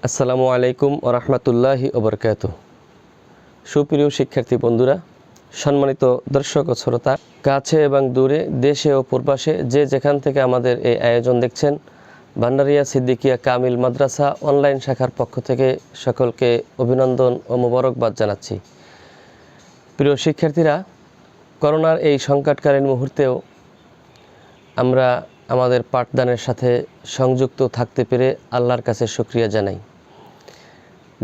আসসালামু আলাইকুম ওয়া রাহমাতুল্লাহি ওয়া বারাকাতুহু। সুপ্রিয় শিক্ষার্থী বন্ধুরা, সম্মানিত দর্শক ও শ্রোতা, কাছে এবং দূরে, দেশে ও প্রবাসে যে যেখান থেকে আমাদের এই আয়োজন দেখছেন, ভান্ডারিয়া সিদ্দিকিয়া কামিল মাদ্রাসা অনলাইন শাখার পক্ষ থেকে সকলকে অভিনন্দন ও মোবারকবাদ জানাচ্ছি। প্রিয় শিক্ষার্থীরা, করোনার এই সংকটকালীন মুহূর্তেও আমরা আমাদের পাঠদানের সাথে সংযুক্ত থাকতে পেরে আল্লাহর কাছে শুকরিয়া জানাই।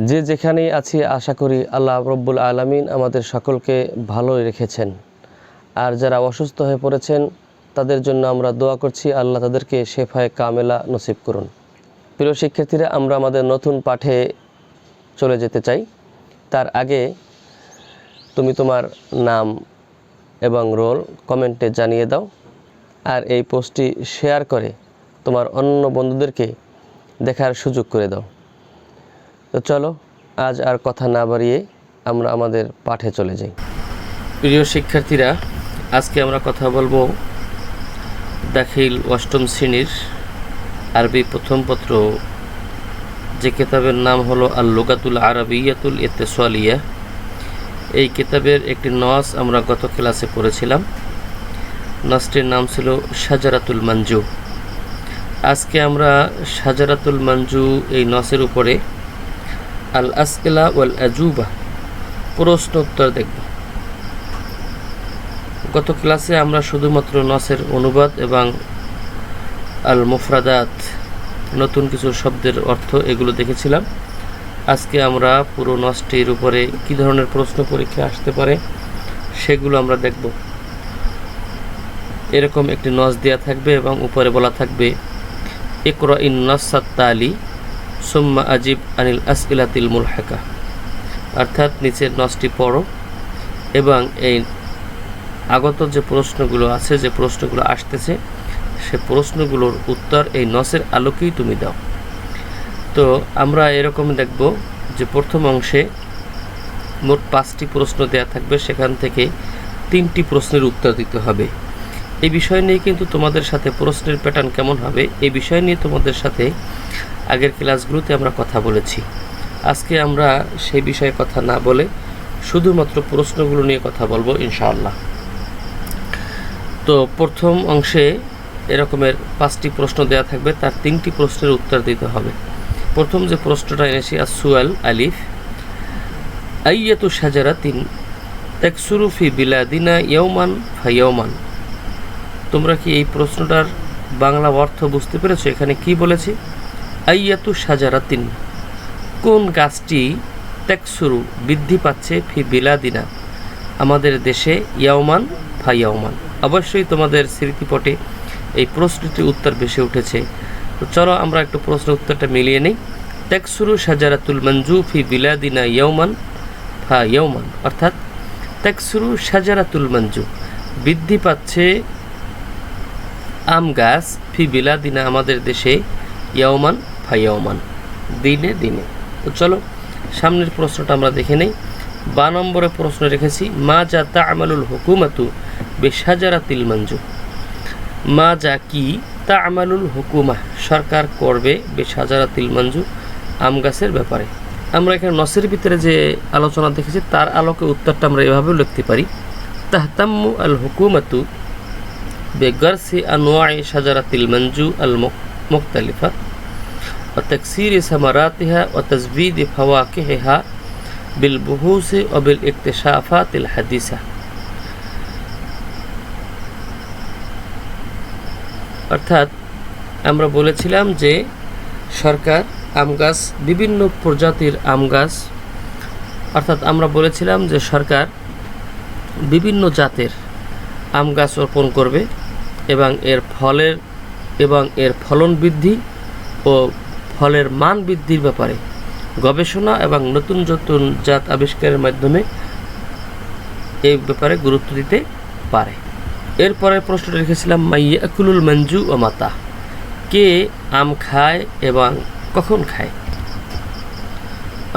যে যেখানেই আছি আশা করি আল্লাহ রব্বুল আলামিন আমাদের সকলকে ভালোই রেখেছেন। আর যারা অসুস্থ হয়ে পড়েছেন তাদের জন্য আমরা দোয়া করছি, আল্লাহ তাদেরকে শেফায়ে কামেলা নসিব করুন। প্রিয় শিক্ষার্থীরা, আমরা আমাদের নতুন পাঠে চলে যেতে চাই। তার আগে তুমি তোমার নাম এবং রোল কমেন্টে জানিয়ে দাও, আর এই পোস্টটি শেয়ার করে তোমার অন্য বন্ধুদেরকে দেখার সুযোগ করে দাও। তো চলো, আজ আর কথা না বাড়িয়ে আমরা আমাদের পাঠে চলে যাই। প্রিয় শিক্ষার্থীরা, আজকে আমরা কথা বলবো দাখিল অষ্টম শ্রেণীর আরবি প্রথম পত্র, যে কিতাবের নাম হলো আল-লুগাতুল আরবিয়াতুল ইত্তেসালিয়া। এই কিতাবের একটি নস আমরা গত ক্লাসে পড়েছিলাম। নসটির নাম ছিল শজরাতুল মানজু। আজকে আমরা শজরাতুল মানজু এই নসের উপরে আল আসইলা ওয়াল আজুবা প্রশ্ন উত্তর দেখব। গত ক্লাসে আমরা শুধুমাত্র নসের অনুবাদ এবং আল মুফরাদাত, নতুন কিছু শব্দের অর্থ, এগুলো দেখেছিলাম। আজকে আমরা পুরো নসটির উপরে কী ধরনের প্রশ্ন পরীক্ষা আসতে পারে সেগুলো আমরা দেখব। এরকম একটি নস দেওয়া থাকবে এবং উপরে বলা থাকবে ইকরা ইন নাসাত তালি সুম্মা আজিব আনিল আসইলাতিল মুলহাকা, অর্থাৎ নিচের নসটি পড়ো এবং এই আগত যে প্রশ্নগুলো আছে, যে প্রশ্নগুলো আসতেছে, সে প্রশ্নগুলোর উত্তর এই নসের আলোকেই তুমি দাও। তো আমরা এরকম দেখব যে প্রথম অংশে মোট 5টি প্রশ্ন দেয়া থাকবে, সেখান থেকে 3টি প্রশ্নের উত্তর দিতে হবে। এই বিষয় নিয়ে কিন্তু তোমাদের সাথে প্রশ্নের প্যাটার্ন কেমন হবে এই বিষয় নিয়ে তোমাদের সাথে আগের ক্লাসগুলোতে আমরা কথা বলেছি। আজকে আমরা সেই বিষয়ে কথা না বলে শুধুমাত্র প্রশ্নগুলো নিয়ে কথা বলবো ইনশাআল্লাহ। তো প্রথম অংশে এরকমের 5টি প্রশ্ন দেওয়া থাকবে, তার 3টি প্রশ্নের উত্তর দিতে হবে। প্রথম যে প্রশ্নটা এনেছি আসুয়াল আলিফ, আইয়াতু শাজারাতিন তাকসুরু ফি বিলাদিনা ইয়াওমান ফায়াওমান। তোমরা কি এই প্রশ্নটার বাংলা অর্থ বুঝতে পেরেছো? এখানে কি বলেছে? আইয়াতু শাজারাতিন, কোন গাছটি তাকসুরু বৃদ্ধি পাচ্ছে, ফি বিলাদিনা আমাদের দেশে, ইয়াওমান ফায়াওমান। অবশ্যই তোমাদের স্মৃতিপটে এই প্রশ্নটির উত্তর বেশি উঠেছে। তো চলো আমরা একটু প্রশ্ন উত্তরটা মিলিয়ে নিই। তাকসুরু শাজারাতুল মানজু ফি বিলাদিনা ইয়াওমান ফায়াওমান, অর্থাৎ তাকসুরু শাজারাতুল মানজু, বৃদ্ধি পাচ্ছে আম গাছ, ফি বিলাদিনা আমাদের দেশে, ইয়াওমান ফায়াওমান, দিনে দিনে। তো চলো সামনের প্রশ্নটা আমরা দেখে নেই। 12 নম্বরে প্রশ্ন রেখেছি মা যা তা'মালুল হুকুমাতু বিশাজারাতিল মানজু। মা যা কি, তা'মালুল হুকুমা সরকার করবে, বিশাজারাতিল মানজু আম গাছের ব্যাপারে। আমরা এখানে নসের ভিতরে যে আলোচনা দেখেছি তার আলোকে উত্তরটা আমরা এভাবেও লিখতে পারি, তাহতাম্মু আল হুকুমাতু বেগারসি আনওয়াই শাজারাতিল মানজু আল মুখতালিফা ওয়া তাকসিরি সামারাতিহা ওয়া তাজবিদি ফাওয়াকিহিহা বিল বুহুসি ওয়া বিল ইকতিশাফাতিল হাদিসা। অর্থাৎ আমরা বলেছিলাম যে সরকার আম গাছ, বিভিন্ন প্রজাতির আম গাছ, অর্থাৎ আমরা বলেছিলাম যে সরকার বিভিন্ন জাতের আম গাছ রোপণ করবে এবং এর ফলন বৃদ্ধি ও ফলের মান বৃদ্ধির ব্যাপারে গবেষণা এবং নতুন নতুন জাত আবিষ্কারের মাধ্যমে এই ব্যাপারে গুরুত্ব দিতে পারে। এরপরে প্রশ্নটা রেখেছিলাম মাইয়াকুলুল মানজু ও মাতা, কে আম খায় এবং কখন খায়।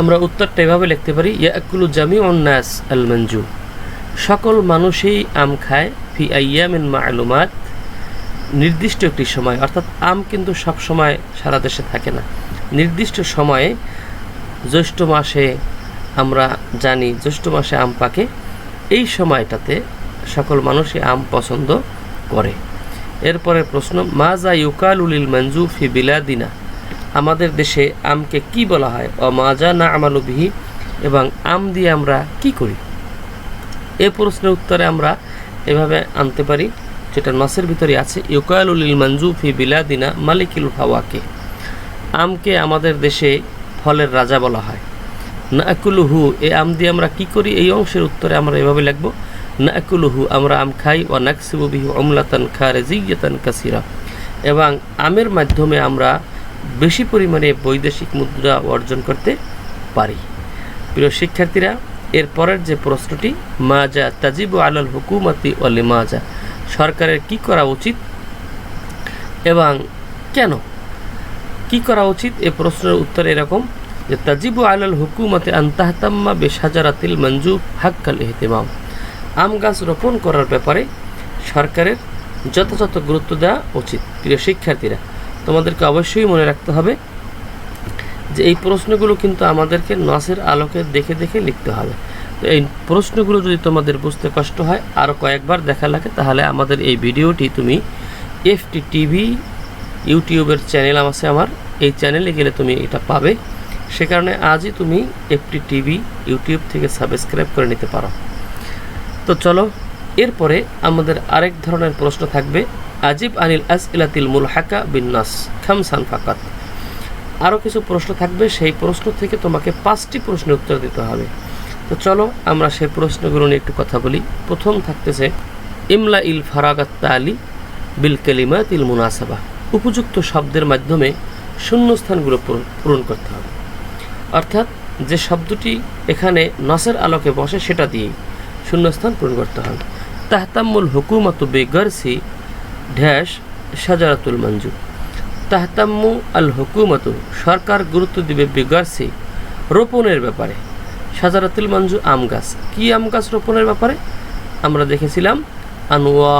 আমরা উত্তরটা এভাবে লিখতে পারি, ইয়াকুলু জামিউন নাস আল মানজু, সকল মানুষই আম খায়, ফি আইয়ামিন মা'লুমাত নির্দিষ্ট একটি সময়, অর্থাৎ আম কিন্তু সব সময় সারা দেশে থাকে না। নির্দিষ্ট সময়ে জ্যৈষ্ঠ মাসে আমরা জানি জ্যৈষ্ঠ মাসে আম পাকে, এই সময়টাতে সকল মানুষই আম পছন্দ করে। এরপরে প্রশ্ন, মাজা ইউকালুলিল মানজু ফি বিলাদিনা, আমাদের দেশে আমকে কি বলা হয়? ও মাজা না আমালু বিহি, এবং আম দিয়ে আমরা কি করি? এই প্রশ্নের উত্তরে আমরা এভাবে আনতে পারি, যেটা নসের ভিতরে আছে, ইউকালুলিল মানজু ফি বিলাদিনা মালিকুল ফাওয়াকে, আমকে আমাদের দেশে ফলের রাজা বলা হয়। নাকুলুহু, এই আম দিয়ে আমরা কি করি? এই অংশের উত্তরে আমরা এভাবে লিখব, নাকুলুহু, আমরা আম খাই, ও নাকসিবু বিহি উমলাতান খারিজিয়াতান কাসিরা, এবং আমের মাধ্যমে আমরা বেশি পরিমাণে বৈদেশিক মুদ্রা অর্জন করতে পারি। প্রিয় শিক্ষার্থীরা, এর পরের যে প্রশ্নটি, মাজা তাজিবু আলাল হুকুমতি ও লিমাজা, সরকারের কি করা উচিত এবং কেন? কি করা উচিত? এই প্রশ্নের উত্তর এরকম যে তাজিবু আলাল হুকুমতে আন তাহতাম্মা বিশাজারাতিল মানজু হাক্কাল ইহতিমাম, আম গাছ রোপণ করার ব্যাপারে সরকারের যথাযথ গুরুত্ব দেওয়া উচিত। প্রিয় শিক্ষার্থীরা, তোমাদেরকে অবশ্যই মনে রাখতে হবে যে এই প্রশ্নগুলো কিন্তু আমাদেরকে নসের আলোকে দেখে দেখে লিখতে হবে। তো এই প্রশ্নগুলো যদি তোমাদের বুঝতে কষ্ট হয়, আরও কয়েকবার দেখা লাগে, তাহলে আমাদের এই ভিডিওটি তুমি এফটি টিভি ইউটিউবের চ্যানেল আছে আমার, এই চ্যানেলে গেলে তুমি এটা পাবে। সে কারণে আজই তুমি এফটি টিভি ইউটিউব থেকে সাবস্ক্রাইব করে নিতে পারো। তো চলো, এরপরে আমাদের আরেক ধরনের প্রশ্ন থাকবে, আজিব আনিল আসইলাতিল মুলহাকা বিন্নাস খামসান ফাকাত, আরও কিছু প্রশ্ন থাকবে, সেই প্রশ্ন থেকে তোমাকে 5টি প্রশ্নের উত্তর দিতে হবে। তো চলো আমরা সেই প্রশ্নগুলো নিয়ে একটু কথা বলি। প্রথম থাকতেছে, ইমলা ইল ফারাগাত তালি বিল কালিমাতিল মুনাসাবা, উপযুক্ত শব্দের মাধ্যমে শূন্যস্থানগুলো পূরণ করতে হবে। অর্থাৎ যে শব্দটি এখানে নসের আলোকে বসে সেটা দিয়েই শূন্যস্থান পূরণ করতে হবে। তাহতাম্মুল হুকুমাতু বিগারসি ঢ্যাশ শাজারাতুল মানজু, তাহতাম্মু আল হুকুমাতু, সরকার গুরুত্ব দিবে বিগারসি, রোপণের ব্যাপারে, শাজারাতুল মানজু, আম গাছ। কি আম গাছ রোপণের ব্যাপারে? আমরা দেখেছিলাম আনোয়া,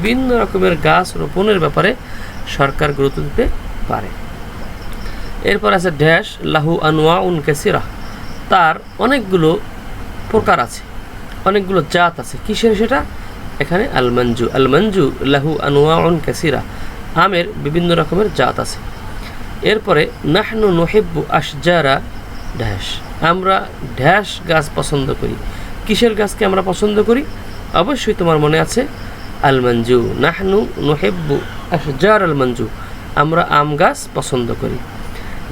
বিভিন্ন রকমের গাছ রোপণের ব্যাপারে সরকার গুরুত্ব দিতে পারে। এরপর আছে ড্যাশ লাহু আনোয়া উন কাসিরা, তার অনেকগুলো প্রকার আছে, অনেকগুলো জাত আছে। কিসের সেটা? এখানে আল মানজু লাহু আনোয়া উন কাসিরা, আমের বিভিন্ন রকমের জাত আছে। এরপরে নাহনু নুহিব্বু আশজারা ড্যাশ, আমরা ড্যাশ গাছ পছন্দ করি। কিসের গাছকে আমরা পছন্দ করি? অবশ্যই তোমার মনে আছে আল মানজু, নাহনু নুহিব্বু আশজার আল মানজু, আমরা আম গাছ পছন্দ করি।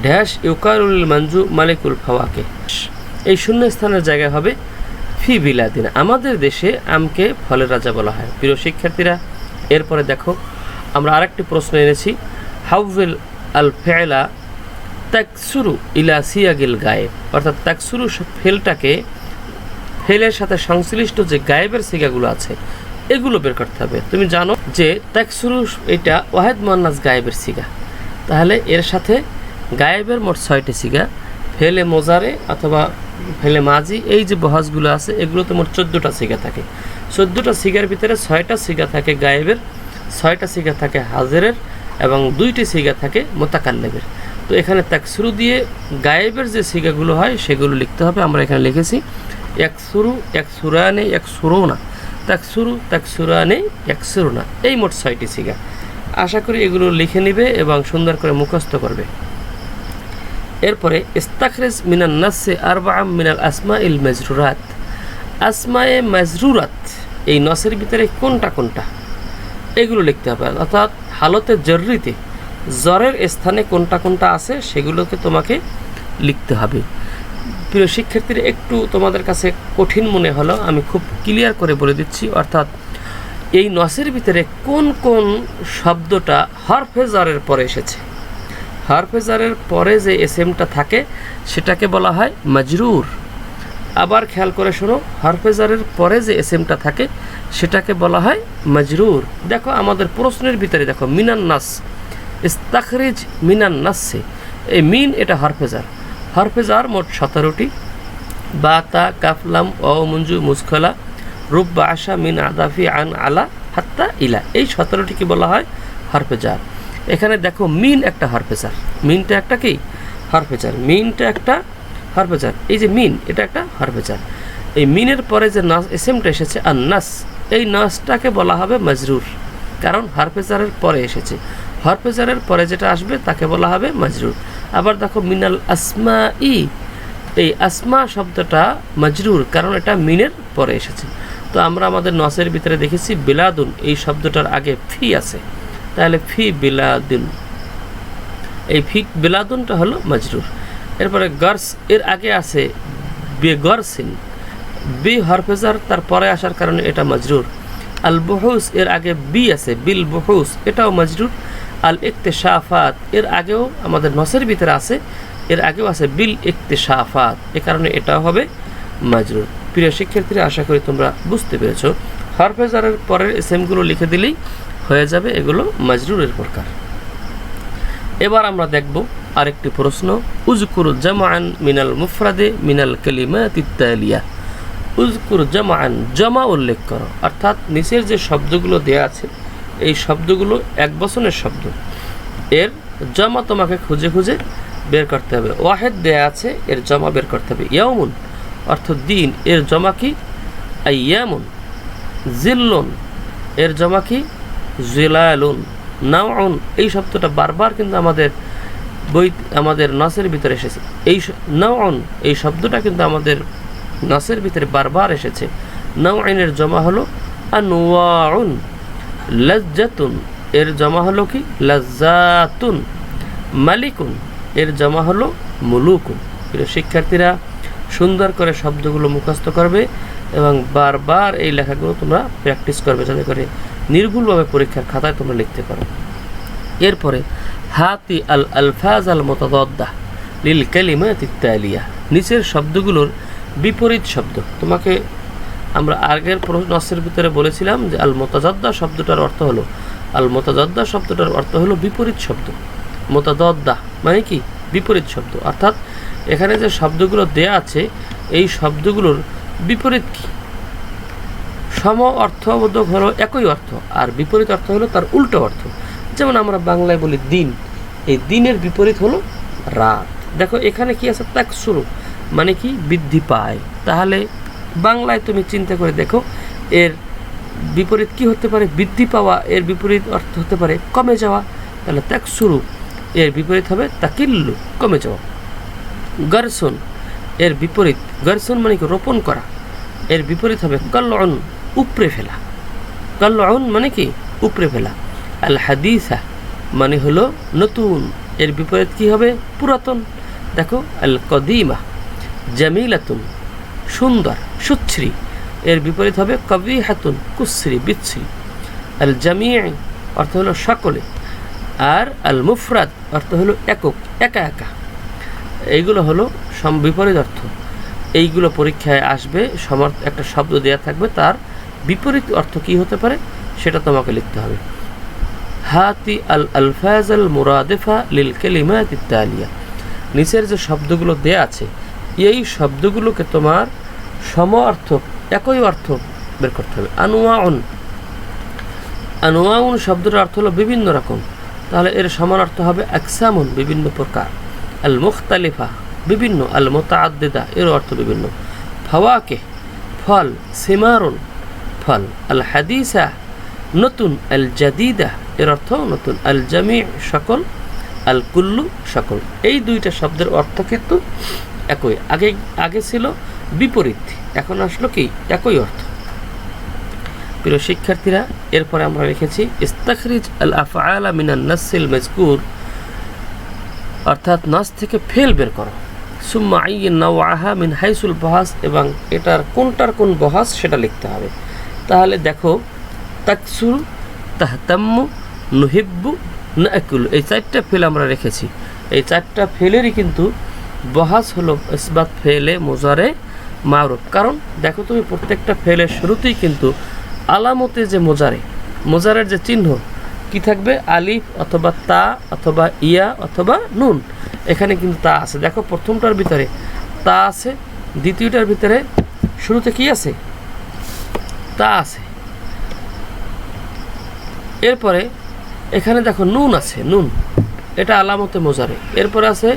ড্যাশ ইউকালুল মানজু মালিকুল ফাওয়াকে, এই শূন্য স্থানের জায়গায় হবে ফি বিলাদিনা, আমাদের দেশে আমকে ফলের রাজা বলা হয়। প্রিয় শিক্ষার্থীরা, এরপরে দেখো আমরা আরেকটি প্রশ্ন এনেছি, হাউল আল ফেলা তাকসুরু ইলা সিয়াগিল গায়েব, অর্থাৎ তাকসুরু ফেলটাকে, ফেলের সাথে সংশ্লিষ্ট যে গায়েবের সিগাগুলো আছে এগুলো বের করতে হবে। তুমি জানো যে তাকসুরু এটা ওয়াহেদ মুয়ান্নাস গায়েবের সিগা, তাহলে এর সাথে গায়েবের মোট 6টি সিগা, ফেলে মোজারে অথবা ফেলে মাজি, এই যে বহাজগুলো আছে এগুলোতে মোট 14টা সিগা থাকে। 14টা সিগার ভিতরে 6টা সিগা থাকে গায়েবের, 6টা সিগা থাকে হাজিরের, এবং 2টি সিগা থাকে মোতাকাল্লিবের। তো এখানে তাকসুরু দিয়ে গায়েবের যে সিগাগুলো হয় সেগুলো লিখতে হবে। আমরা এখানে লিখেছি একসুরু, একসুরানে, একসুরোনা, তাকসুরু, তাকসুরানে, একসুরোনা, এই মোট 6টি সিগা। আশা করি এগুলো লিখে নিবে এবং সুন্দর করে মুখস্থ করবে। এরপরে ইস্তাখরিজ মিনান নাসে আরবাআম মিনাল আসমাইল মাজরুরাত, আসমায়ে মাজরুরাত, এই নসের ভিতরে কোনটা কোনটা এগুলো লিখতে হবে। অর্থাৎ হালতে জররিতে জ্বরের স্থানে কোনটা কোনটা আছে সেগুলোকে তোমাকে লিখতে হবে। প্রিয় শিক্ষার্থীরা, একটু তোমাদের কাছে কঠিন মনে হলো, আমি খুব ক্লিয়ার করে বলে দিচ্ছি। অর্থাৎ এই নসের ভিতরে কোন কোন শব্দটা হরফে জারের পরে এসেছে, হরফে জারের পরে যে এসএমটা থাকে সেটাকে বলা হয় মাজরুর। আবার খেয়াল করে শোনো, হরফে জারের পরে যে এসএমটা থাকে সেটাকে বলা হয় মাজরুর। দেখো আমাদের প্রশ্নের ভিতরে দেখো মিনান নাস, ইস্তাখরিজ মিনান নাসে, এই মিন এটা হরফে জার, হরফে জার মোট 17টি, বা তা কাফলাম ও মুঞ্জু মুসখলা রুব্বা আশা মিন আদাফি আন আলা হাত্তা ইলা, এই 17টিকে বলা হয় হরফে জার। এখানে দেখো মিন একটা হরফেজার, মিনটা একটা কি হরফেজার, মিনটা একটা হরফেজার। এই যে মিন, এটা একটা হরফেজার। এই মিনের পরে যে নাস এসএমটা এসেছে আর নাস, এই নাসটাকে বলা হবে মাজরুর, কারণ হরফেজারের পরে এসেছে। হরফেজারের পরে যেটা আসবে তাকে বলা হবে মাজরুর। আবার দেখো মিনাল আসমা ই, এই আসমা শব্দটা মাজরুর, কারণ এটা মিনের পরে এসেছে। তো আমরা আমাদের নসের ভিতরে দেখেছি বিলাদুন, এই শব্দটার আগে ফি আছে, তাহলে ফি বিলাদুন, এই ফি বিলাদুনটা হলো মাজরুর। এরপরে গার্স, এর আগে আছে বেগরসিন, বি হরফেজার তার পরে আসার কারণে এটা মাজরুর। আল বুহুস, এর আগে বি আছে, বিল বুহুস, এটাও মাজরুর। আল ইকতিশাফাত, এর আগেও আমাদের নসের ভিতরে আছে, এর আগেও আছে বিল ইকতিশাফাত, এ কারণে এটাও হবে মাজরুর। প্রিয় শিক্ষার্থীরা, আশা করি তোমরা বুঝতে পেরেছো। হরফেজারের পরের এসএমগুলো লিখে দিলেই হয়ে যাবে এগুলো মাজরুরের প্রকার। এবার আমরা দেখব আরেকটি প্রশ্ন, উযকুর জামআন মিনাল মুফরাদে মিনাল কালিমাতিত তালিয়া। উযকুর জামআন, জমা উল্লেখ করো, অর্থাৎ নিচের যে শব্দগুলো দেয়া আছে এই শব্দগুলো এক বচনের শব্দ, এর জমা তোমাকে খুঁজে খুঁজে বের করতে হবে। ওয়াহেদ দেয়া আছে, এর জমা বের করতে হবে। ইয়াউমুন অর্থ দিন, এর জমা কি আইয়ামুন। জিল্লুন, এর জমা কি জিলালুন। নাউন, এই শব্দটা বারবার কিন্তু আমাদের নাসের ভিতরে এসেছে। এই নাউন, এই শব্দটা কিন্তু আমাদের নাসের ভিতরে বারবার এসেছে। নাউইনের জমা হলো আনওয়াউন। লাজ্জাতুন, এর জমা হলো কি লাজ্জাতুন। মালিকুন, এর জমা হলো মুলুকুন। প্রিয় শিক্ষার্থীরা, সুন্দর করে শব্দগুলো মুখস্থ করবে এবং বারবার এই লেখাগুলো তোমরা প্র্যাকটিস করবে, যাতে করে নির্ভুলভাবে পরীক্ষার খাতায় তোমরা লিখতে পারো। এরপরে হাতি আল আলফাজ আল মুতাদাদ্দাহ লিল কালিমাতিত তালিয়া, নিচের শব্দগুলোর বিপরীত শব্দ। তোমাকে আমরা আগের নসের ভিতরে বলেছিলাম যে আল মুতাজাদ্দা শব্দটার অর্থ হলো, আল মুতাজাদ্দা শব্দটার অর্থ হলো বিপরীত শব্দ। মুতাদাদ্দা মানে কি বিপরীত শব্দ, অর্থাৎ এখানে যে শব্দগুলো দেয়া আছে এই শব্দগুলোর বিপরীত কি? সম অর্থবোধক হলো একই অর্থ, আর বিপরীত অর্থ হলো তার উল্টো অর্থ। যেমন আমরা বাংলায় বলি দিন, এই দিনের বিপরীত হলো রাত। দেখো এখানে কি আছে, তাকসুরু মানে কি বৃদ্ধি পায়। তাহলে বাংলায় তুমি চিন্তা করে দেখো এর বিপরীত কি হতে পারে? বৃদ্ধি পাওয়া। এর বিপরীত অর্থ হতে পারে কমে যাওয়া, তাহলে তাকসুরু এর বিপরীত হবে তাকিল্লু, কমে যাওয়া। গারসুন, এর বিপরীত, গারসুন মানে কি রোপণ করা, এর বিপরীত হবে কালউন, উপড়ে ফেলা। কালউন মানে কি উপড়ে ফেলা। আল হাদিসা মানে হলো নতুন, এর বিপরীত কি হবে? পুরাতন। দেখো আল কদিমা জামিলাতুন, সুন্দর সুশ্রী, এর বিপরীত হবে কবিহাতুন, কুশ্রী বিচ্ছ্রী। আল জামি অর্থ হলো সকলে, আর আল মুফরাদ অর্থ হলো একক, একা একা। এইগুলো হলো বিপরীত অর্থ। এইগুলো পরীক্ষায় আসবে, একটা শব্দ দেওয়া থাকবে, তার বিপরীত অর্থ কি হতে পারে সেটা তোমাকে লিখতে হবে। হাতি আল আলফাজ আল মুরাদিফা লিল কালিমাতিত তালিয়া, নিচের যে শব্দগুলো দেয়া আছে এই শব্দগুলোকে তোমার সম অর্থ, একই অর্থ বের করতে হবে। আনওয়াউন, আনওয়াউন শব্দটার অর্থ হলো বিভিন্ন রকম, তাহলে এর সমান অর্থ হবে আকসামুন, বিভিন্ন প্রকার। আল মুখতালিফা বিভিন্ন, আল মুতাআদ্দিদা এর অর্থ বিভিন্ন। ফাওয়াকে ফল, সিমারুন ফল। আল হাদিসা নতুন, আল জাদিদা এর অর্থ নতুন। আল জামি সকল, আল কুল্লু সকল। এই দুইটা শব্দের অর্থ কিন্তু একই। আগে ছিল বিপরীত, এখন আসলো কি একই অর্থ। প্রিয় শিক্ষার্থীরা, এরপরে আমরা লিখেছি ইস্তাখরিজ আল আফআলা মিনান নাসিল মাযকুর, অর্থাৎ নাস থেকে ফেল বের করো। সুম্মা আইয়িন নাওআহা মিন হাইসুল বহাস, এবং এটার কোনটার কোন বহাস সেটা লিখতে হবে। তাহলে দেখো তাকসুর, তাহতাম্মু, নুহিব্বু, নাকুলু, এই চারটা ফেল আমরা রেখেছি। এই চারটা ফেলেরই কিন্তু বহাস হলো ইসবাত ফেলে মুজারে মারুফ। কারণ দেখো তুমি প্রত্যেকটা ফেলের শুরুতেই কিন্তু আলামতে যে মোজারের যে চিহ্ন কি থাকবে? আলিফ অথবা তা অথবা ইয়া অথবা নুন। এখানে কিন্তু তা আছে, দেখো প্রথমটার ভিতরে তা আছে, দ্বিতীয়টার ভিতরে শুরুতে কি আছে? তা আছে। এরপরে এখানে দেখো নুন আছে, নুন এটা আলামতে মোজারে, এরপরে আছে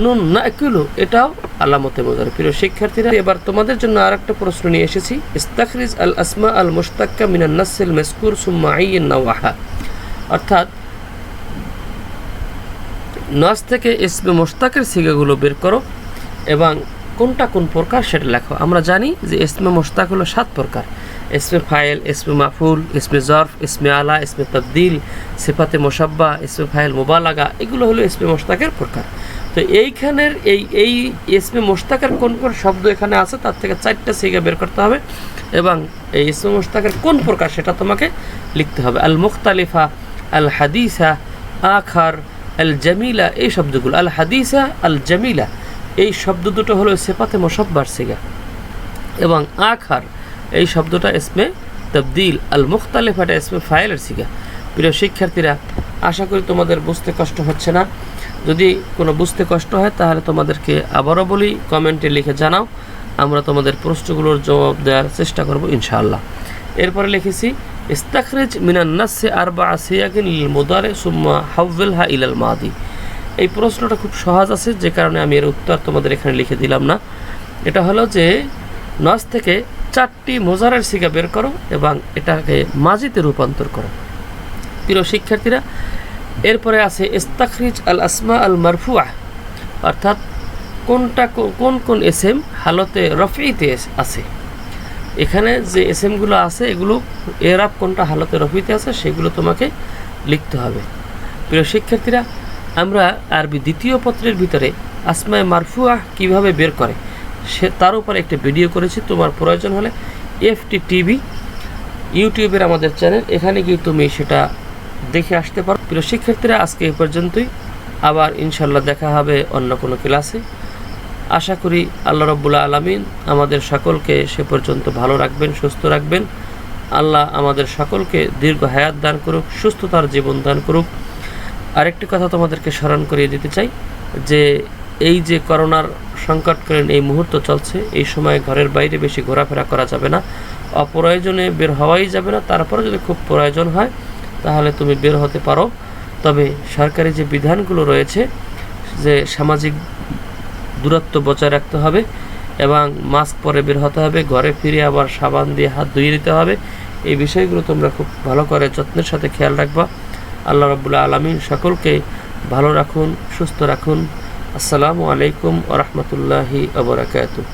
নুন নাকিলু, এটাও আলামতে মোজারে। প্রিয় শিক্ষার্থীরা, এবার তোমাদের জন্য আরেকটা প্রশ্ন নিয়ে এসেছি। ইস্তাখরিজ আল আসমা আল মুশতাক্কা মিনান নাসিল মাযকুর সুম্মা আইয়িন নাওআহা, অর্থাৎ নাস থেকে ইসমে মুশতাকের সিগাগুলো বের করো এবং কোনটা কোন প্রকার সেটা লেখো। আমরা জানি যে ইসমে মুশতাক হলো 7 প্রকার: ইসমে ফাইল, ইসমে মাফুল, ইসমে জরফ, ইসমে আলা, ইসমে তাবদিল, সিফাতে মুশাব্বা, ইসমে ফাইল মুবালাগা, এগুলো হলো ইসমে মুশতাকের প্রকার। তো এইখানের এই ইসমে মুশতাকের কোন কোন শব্দ এখানে আছে তার থেকে 4টা সিগা বের করতে হবে এবং এই ইসমে মুশতাকের কোন প্রকার সেটা তোমাকে লিখতে হবে। আল মুখতালিফা, আল হাদিসা, আখার, আল জামিলা, এই শব্দগুলো। আল হাদিসা, আল জামিলা এই শব্দ দুটো হলো সিফাতে মুশাব্বার সিগা এবং আখার এই শব্দটা ইসমে তাবদিল, আল মুখতালিফা এটা ইসমে ফাইলের সিগা। প্রিয় শিক্ষার্থীরা, আশা করি তোমাদের বুঝতে কষ্ট হচ্ছে না। যদি কোনো বুঝতে কষ্ট হয় তাহলে তোমাদেরকে আবারও বলি, কমেন্টে লিখে জানাও, আমরা তোমাদের প্রশ্নগুলোর জবাব দেওয়ার চেষ্টা করব ইনশাআল্লাহ। এরপরে লিখেছি ইস্তাখরিজ মিনান নাসি আরবা'a সিয়াগিন লিল মুদারি সুম্মা হাওযিলহা ইলাল মাদি। এই প্রশ্নটা খুব সহজ আছে, যে কারণে আমি এর উত্তর তোমাদের এখানে লিখে দিলাম না। এটা হলো যে নাস থেকে 4টি মুজারের সিগা বের করো এবং এটাকে মাজিতে রূপান্তর করো। প্রিয় শিক্ষার্থীরা, এরপরে আছে ইস্তাখরিজ আল আসমা আল মারফুআ, অর্থাৎ কোনটা কোন কোন এসএম হালতে রফিতে আছে। এখানে যে এসএমগুলো আছে এগুলো এরাব কোনটা হালতে রফিতে আছে সেগুলো তোমাকে লিখতে হবে। প্রিয় শিক্ষার্থীরা, আমরা আরবি 2য় পত্রের ভিতরে আসমায়ে মারফুআ কিভাবে বের করে সে তার উপরে একটা ভিডিও করেছি। তোমার প্রয়োজন হলে এফটি টিভি ইউটিউবের আমাদের চ্যানেল, এখানে গিয়ে তুমি সেটা দেখে আসতে পারো। প্রিয় শিক্ষার্থীরা, আজকে এই পর্যন্তই, আবার ইনশাল্লাহ দেখা হবে অন্য কোনো ক্লাসে। আশা করি আল্লাহ রাব্বুল আলামিন আমাদের সকলকে সে পর্যন্ত ভালো রাখবেন, সুস্থ রাখবেন। আল্লাহ আমাদের সকলকে দীর্ঘ হায়াত দান করুক, সুস্থতার জীবন দান করুক। আরেকটি কথা তোমাদেরকে স্মরণ করিয়ে দিতে চাই যে এই যে করোনার সংকটকালীন এই মুহূর্ত চলছে, এই সময় ঘরের বাইরে বেশি ঘোরাফেরা করা যাবে না, অপ্রয়োজনে বের হওয়াই যাবে না। তারপরে যদি খুব প্রয়োজন হয় তাহলে তুমি বের হতে পারো, তবে সরকারি যে বিধানগুলো রয়েছে যে সামাজিক দূরত্ব বজায় রাখতে হবে এবং মাস্ক পরে বের হতে হবে, ঘরে ফিরে আবার সাবান দিয়ে হাত ধুয়ে নিতে হবে, এই বিষয়গুলো তোমরা খুব ভালো করে যত্নের সাথে খেয়াল রাখবা। আল্লাহ রাব্বুল আলামিন সকলকে ভালো রাখুন, সুস্থ রাখুন। আসসালামু আলাইকুম ওয়া রাহমাতুল্লাহি ওয়া বারাকাতুহু।